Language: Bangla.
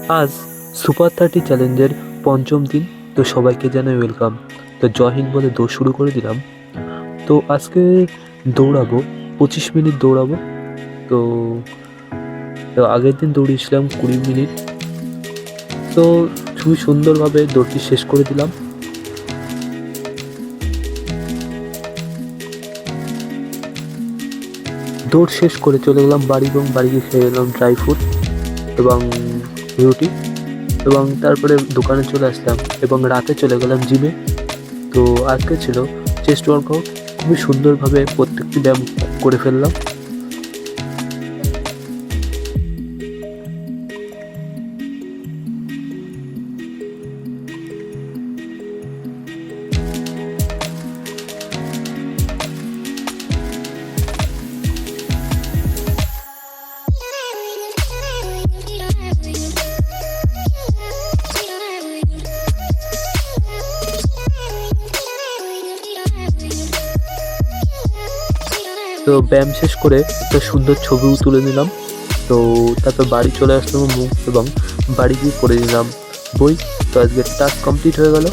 আজ সুপার 30 চ্যালেঞ্জের পঞ্চম দিন। তো সবাইকে জানাই ওয়েলকাম। তো জয় হিন্দ বলে দৌড় শুরু করে দিলাম। তো আজকে দৌড়াবো 25 মিনিট দৌড়াবো। তো তো আগের দিন দৌড়িয়েছিলাম 20 মিনিট। তো খুবই সুন্দরভাবে দৌড়টি শেষ করে দিলাম। দৌড় শেষ করে চলে গেলাম বাড়ি এবং বাড়ি গিয়ে খেয়ে গেলাম ড্রাই ফ্রুট এবং রুটি এবং তারপরে দোকানে চলে আসলাম এবং রাতে চলে গেলাম জিমে। তো আজকে ছিল চেস্ট ওয়ার্কআউট। খুবই সুন্দরভাবে প্রত্যেকটি ব্যায়াম করে ফেললাম। তো ব্যায়াম শেষ করে একটা সুন্দর ছবিও তুলে নিলাম। তো তারপর বাড়ি চলে আসলাম এবং বাড়ি গিয়ে পড়ে নিলাম বই। তো আজকে টাস্ক কমপ্লিট হয়ে গেল।